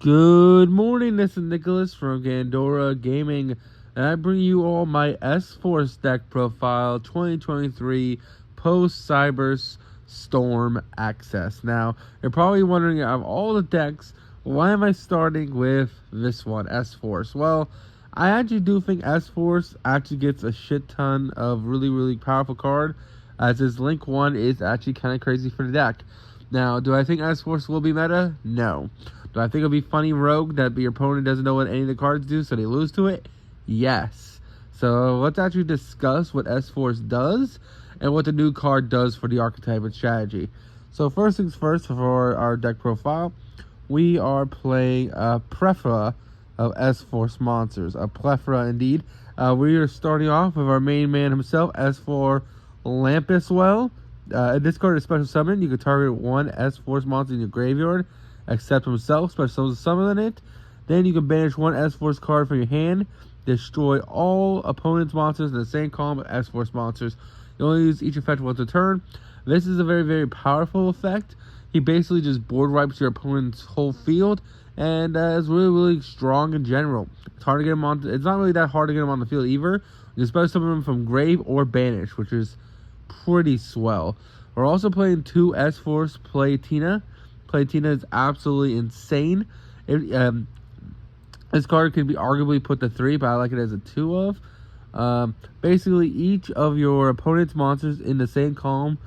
Good morning, this is Nicholas from Gandora Gaming, and I bring you all my S-Force deck profile 2023 post-Cyberstorm access. Now, you're probably wondering, out of all the decks, why am I starting with this one, S-Force? Well, I actually do think S-Force actually gets a shit ton of really powerful card, as his Link 1 is actually kind of crazy for the deck. Now, do I think S-Force will be meta? No. Do I think it'll be funny rogue that your opponent doesn't know what any of the cards do, so they lose to it? Yes. So let's actually discuss what S-Force does and what the new card does for the archetype and strategy. So first things first, for our deck profile, we are playing a plethora of S-Force monsters. A plethora indeed. We are starting off with our main man himself, S4 Lampuswell. This card is special summon. You can target one S-Force monster in your graveyard, except himself, special summon it. Then you can banish one S-Force card from your hand, destroy all opponent's monsters in the same column of S-Force monsters. You only use each effect once a turn. This is a very powerful effect. He basically just board wipes your opponent's whole field, and is really strong in general. It's hard to get him on. It's not really that hard to get him on the field either. You can special summon him from grave or banish, which is pretty swell. We're also playing two S-Force Platina. Platina is absolutely insane. This card could be arguably put to 3, but I like it as a 2 of. Basically, each of your opponent's monsters in the same column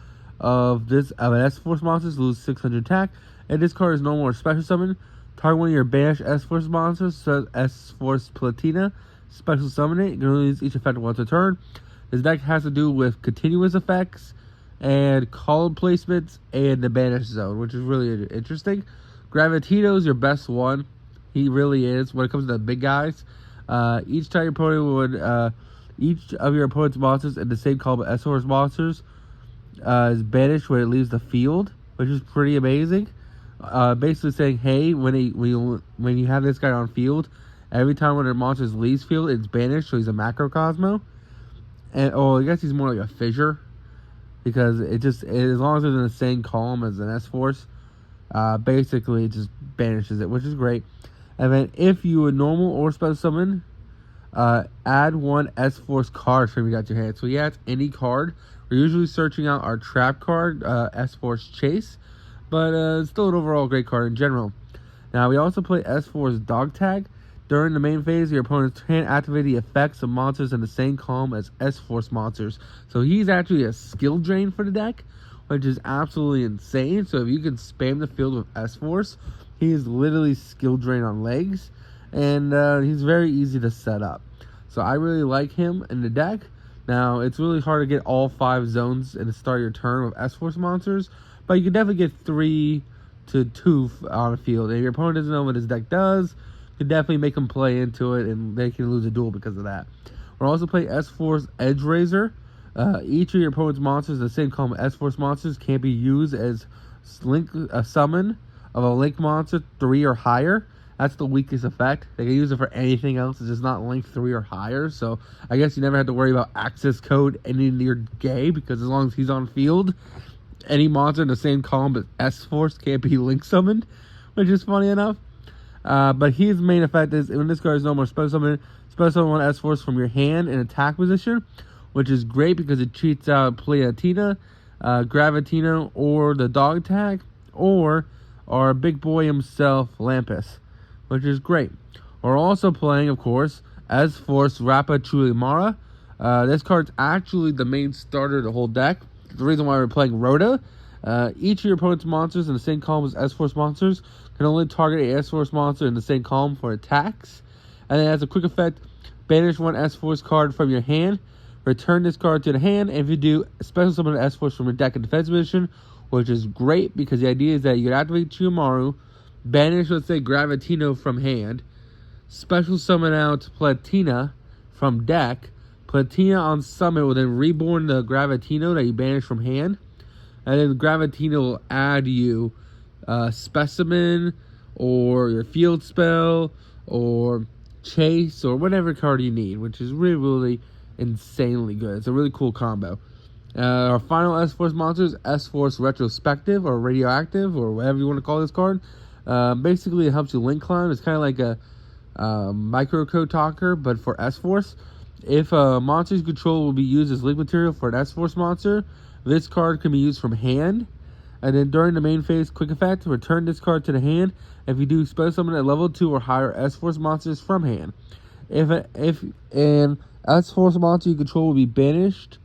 of an S-Force monsters lose 600 attack. And this card is no more special summon. Target one of your banished S-Force monsters, so S-Force Platina. Special summon it. You can only use each effect once a turn. This deck has to do with continuous effects and column placements and the banish zone, which is really interesting. Gravitino is your best one. He really is when it comes to the big guys. Each time your opponent would, each of your opponent's monsters in the same column of S-Force monsters is banished when it leaves the field, which is pretty amazing. Basically saying, hey, when you have this guy on field, every time one of their monsters leaves field, it's banished, so he's a macrocosmo. And I guess he's more like a fissure, because as long as it's in the same column as an S-Force, basically it just banishes it, which is great. And then if you would normal or special summon, add one S-Force card from you got your hand. So yeah, it's any card. We're usually searching out our trap card, S-Force Chase, but it's still an overall great card in general. Now we also play S-Force Dog Tag. During the main phase, your opponent can activate the effects of monsters in the same column as S-Force monsters. So he's actually a skill drain for the deck, which is absolutely insane. So if you can spam the field with S-Force, he is literally skill drain on legs, and he's very easy to set up. So I really like him in the deck. Now, it's really hard to get all 5 zones and to start your turn with S-Force monsters, but you can definitely get 3 to 2 on a field. And if your opponent doesn't know what his deck does, can definitely make them play into it, and they can lose a duel because of that. We're also playing S-Force Edge Razor. Each of your opponent's monsters in the same column of S-Force monsters can be used as a summon of a Link monster 3 or higher. That's the weakest effect. They can use it for anything else. It's just not Link 3 or higher. So I guess you never have to worry about access code ending near gay, because as long as he's on field, any monster in the same column as S-Force can't be Link summoned, which is funny enough. But his main effect is when this card is no more special summon one S-Force from your hand in attack position, which is great because it cheats out Platina, Gravitino, or the Dog Tag, or our big boy himself, Lampus, which is great. We're also playing, of course, S-Force Rappa Chulimara. This card's actually the main starter of the whole deck. The reason why we're playing Rhoda. Each of your opponent's monsters in the same column as S-Force monsters can only target a S-Force monster in the same column for attacks. And it has a quick effect: banish one S-Force card from your hand, return this card to the hand, and if you do, special summon an S-Force from your deck in defense position, which is great because the idea is that you can activate Chiyomaru, banish, let's say, Gravitino from hand, special summon out Platina from deck. Platina on summon will then reborn the Gravitino that you banished from hand, and then Gravitino will add you Specimen, or your Field Spell, or Chase, or whatever card you need, which is really insanely good. It's a really cool combo. Our final S-Force monster is S-Force Retrospective, or Radioactive, or whatever you want to call this card. Basically, it helps you link climb. It's kind of like a microcode talker, but for S-Force. If a monster's control will be used as link material for an S-Force monster, this card can be used from hand. And then during the main phase quick effect, return this card to the hand. If you do, special summon a level 2 or higher S-Force monsters from hand. If an S-Force monster you control will be banished,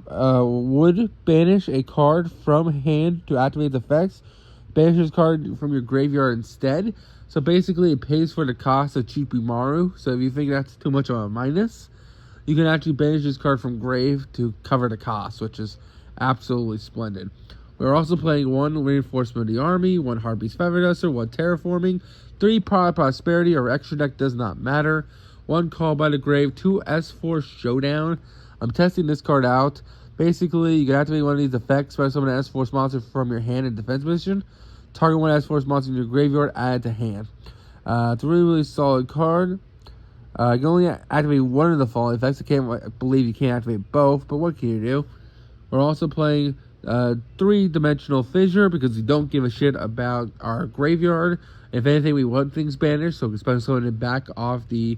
would banish a card from hand to activate the effects. Banish this card from your graveyard instead. So basically, it pays for the cost of Chibimaru. So if you think that's too much of a minus, you can actually banish this card from grave to cover the cost, which is absolutely splendid. We're also playing 1 Reinforcement of the Army, 1 Harpy's Feather Duster, 1 Terraforming, 3 Prosperity or extra deck does not matter, 1 Call by the Grave, 2 S-Force Showdown. I'm testing this card out. Basically, you can activate one of these effects by summon an S-Force monster from your hand in defense mission. Target 1 S-Force monster in your graveyard, add it to hand. It's a really, really solid card. You can only activate one of the following effects. I believe you can't activate both, but what can you do? We're also playing 3-dimensional Fissure because we don't give a shit about our graveyard. If anything, we want things banished, so we can special summon it back off the,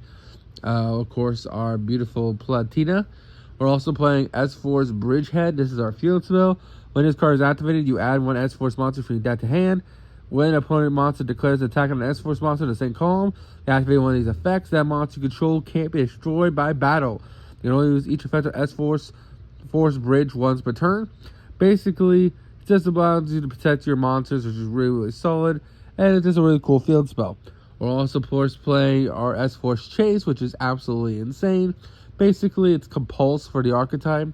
of course, our beautiful Platina. We're also playing S-Force Bridgehead. This is our field spell. When this card is activated, you add 1 S-Force monster from your deck to hand. When an opponent monster declares an attack on an S-Force monster in the same column, you activate one of these effects. That monster you control can't be destroyed by battle. You can only use each effect of S-Force Bridge once per turn. Basically, it just allows you to protect your monsters, which is really, really solid. And it's just a really cool field spell. We're also, of course, playing our S-Force Chase, which is absolutely insane. Basically, it's compulse for the archetype.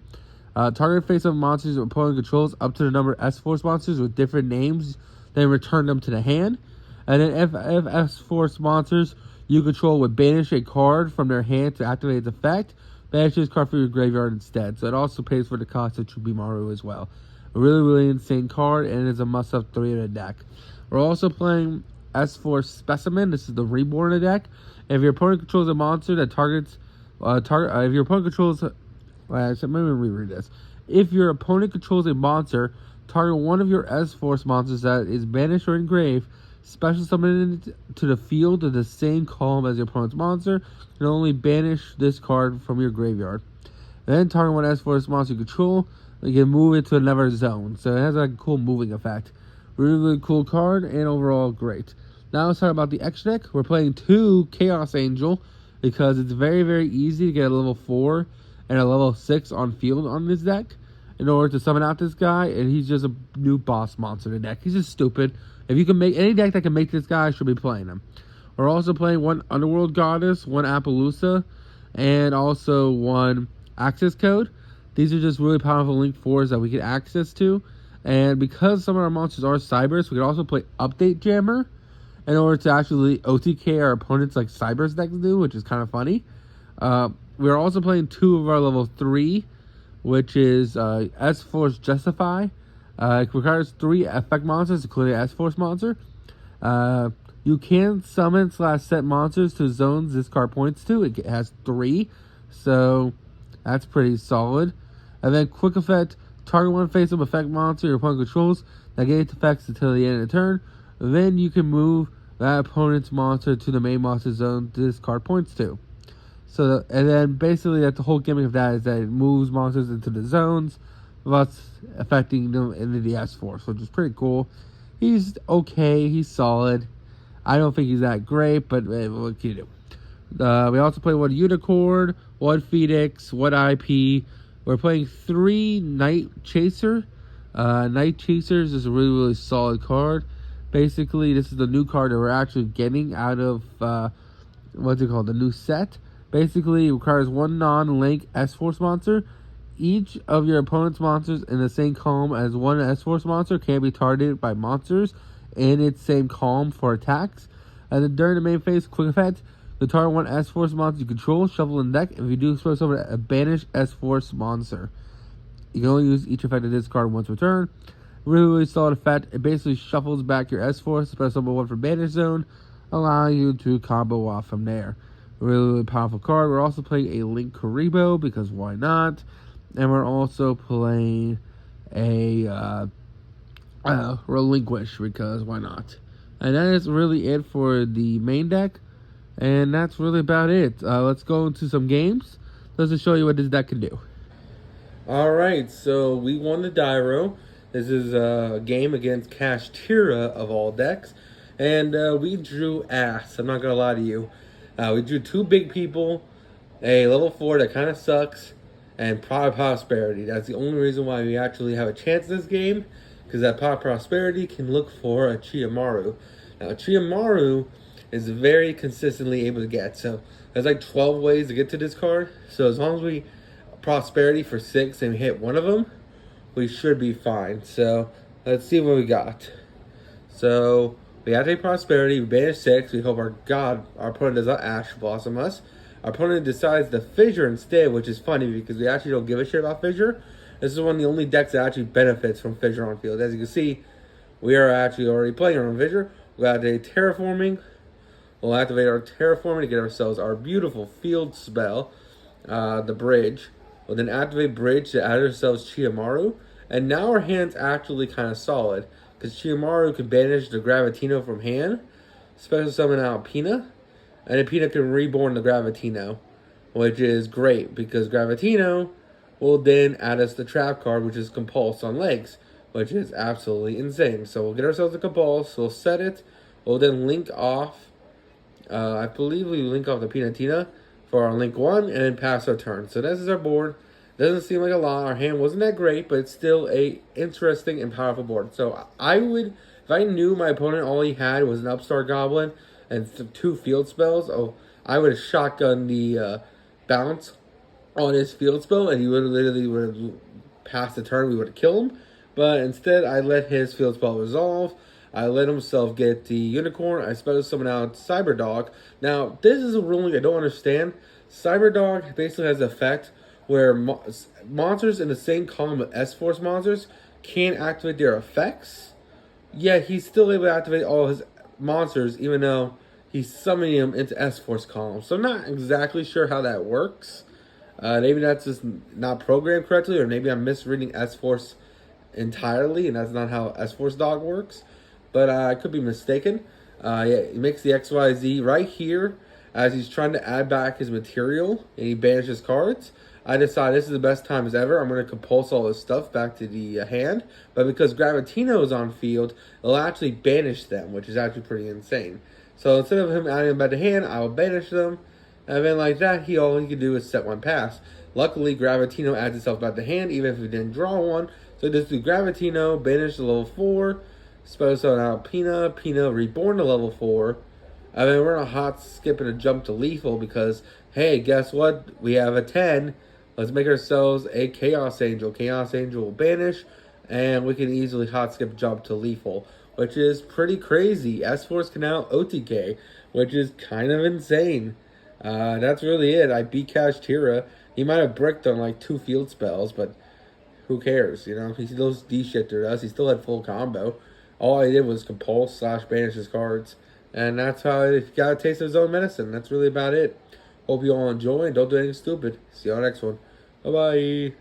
Target face-up monsters your opponent controls up to the number of S-Force monsters with different names, then return them to the hand. And then if S-Force monsters you control would banish a card from their hand to activate its effect, banish this card from your graveyard instead. So it also pays for the cost of Chibimaru as well. A really, really insane card, and it's a must-have 3 in the deck. We're also playing S-Force Specimen. This is the Reborn deck. If your opponent controls a monster that targets... if your opponent controls... let me reread this. If your opponent controls a monster, target one of your S-Force monsters that is banished or engraved, special summon it to the field of the same column as your opponent's monster, and only banish this card from your graveyard. Then target one S-Force monster you control, you can move it to another zone. So it has a cool moving effect. Really, really cool card, and overall great. Now let's talk about the X deck. We're playing 2 Chaos Angel, because it's very, very easy to get a level 4 and a level 6 on field on this deck in order to summon out this guy, and he's just a new boss monster in the deck. He's just stupid. If you can make any deck that can make this guy, should be playing him. We're also playing 1 Underworld Goddess, 1 Appaloosa, and also 1 Access Code. These are just really powerful Link 4s that we can access to. And because some of our monsters are Cybers, we can also play Update Jammer in order to actually OTK our opponents like Cybers decks do, which is kind of funny. We're also playing 2 of our level 3, which is S-Force Justify. It requires 3 effect monsters, including S-Force monster. You can summon / set monsters to zones this card points to. It has 3, so that's pretty solid. And then quick effect, target 1 face-up effect monster your opponent controls that gains effects until the end of the turn. Then you can move that opponent's monster to the main monster zone this card points to. So, and then basically that's the whole gimmick of that, is that it moves monsters into the zones, thus affecting them into the S-Force, which is pretty cool. He's okay, he's solid. I don't think he's that great, but what can you do? We also play 1 Unicorn, 1 Phoenix, 1 IP. We're playing 3 Night Chaser. Night Chasers is a really, really solid card. Basically, this is the new card that we're actually getting out of, what's it called, the new set. Basically, it requires 1 non-link S-Force monster. Each of your opponent's monsters in the same column as 1 S-Force monster can be targeted by monsters in its same column for attacks. And then during the main phase, quick effect, the target 1 S-Force monster you control, shuffle in the deck. If you do so, summon a banished S-Force monster. You can only use each effect of this card once per turn. Really, really solid effect. It basically shuffles back your S-Force, special summon 1 from Banish Zone, allowing you to combo off from there. Really, really powerful card. We're also playing a Link Karibo, because why not? And we're also playing a Relinquish, because why not? And that is really it for the main deck. And that's really about it. Let's go into some games. Let's just show you what this deck can do. Alright, so we won the Dyro. This is a game against Kashtira of all decks. And we drew ass, I'm not going to lie to you. We drew 2 big people, a level 4 that kind of sucks, and Prod Prosperity. That's the only reason why we actually have a chance in this game, because that Prod Prosperity can look for a Chiyomaru. Now, Chiyomaru is very consistently able to get, so there's like 12 ways to get to this card. So as long as we Prosperity for 6 and we hit one of them, we should be fine. So let's see what we got. So we have a Prosperity, we banish 6, we hope our opponent does not Ash Blossom us. Our opponent decides to Fissure instead, which is funny because we actually don't give a shit about Fissure. This is one of the only decks that actually benefits from Fissure on field. As you can see, we are actually already playing on Fissure. We got a Terraforming. We'll activate our Terraforming to get ourselves our beautiful field spell, the Bridge. We'll then activate Bridge to add ourselves Chiyomaru. And now our hand's actually kind of solid, because Chiyomaru can banish the Gravitino from hand, special summon out Pina, and then Pina can reborn the Gravitino, which is great, because Gravitino will then add us the trap card, which is Compulse on legs, which is absolutely insane. So we'll get ourselves a Compulse, we'll set it, we'll then link off, I believe we link off the Pinatina for our link 1, and then pass our turn. So this is our board. Doesn't seem like a lot. Our hand wasn't that great, but it's still a interesting and powerful board. So I would, if I knew my opponent all he had was an Upstart Goblin and 2 field spells, I would have shotgunned the bounce on his field spell, and he would have passed the turn. We would have killed him. But instead, I let his field spell resolve. I let himself get the Unicorn. I special summon out Cyberdog. Now, this is a ruling I don't understand. Cyberdog basically has an effect where monsters in the same column of S-Force monsters can't activate their effects. Yet he's still able to activate all his monsters, even though he's summoning them into S-Force columns. So I'm not exactly sure how that works. Maybe that's just not programmed correctly, or maybe I'm misreading S-Force entirely, and that's not how S-Force Dog works. But I could be mistaken. Yeah, he makes the XYZ right here as he's trying to add back his material, and he banishes cards. I decide this is the best time as ever. I'm going to compulse all this stuff back to the hand. But because Gravitino is on field, it'll actually banish them, which is actually pretty insane. So instead of him adding them back to hand, I will banish them. And then like that, all he can do is set 1 pass. Luckily, Gravitino adds itself back to hand, even if he didn't draw one. So just do Gravitino, banish the level 4, special summon out Pina reborn to level 4. And then we're going to hot skip and a jump to lethal because, hey, guess what? We have a 10. Let's make ourselves a Chaos Angel. Chaos Angel will banish, and we can easily hot skip jump to lethal, which is pretty crazy. S-Force can now OTK, which is kind of insane. That's really it. I beat Kashtira. He might have bricked on like 2 field spells, but who cares? You know, he still D-shifted us. He still had full combo. All I did was compulse / banish his cards. And that's how he got a taste of his own medicine. That's really about it. Hope you all enjoy and don't do anything stupid. See you on the next one. Bye-bye.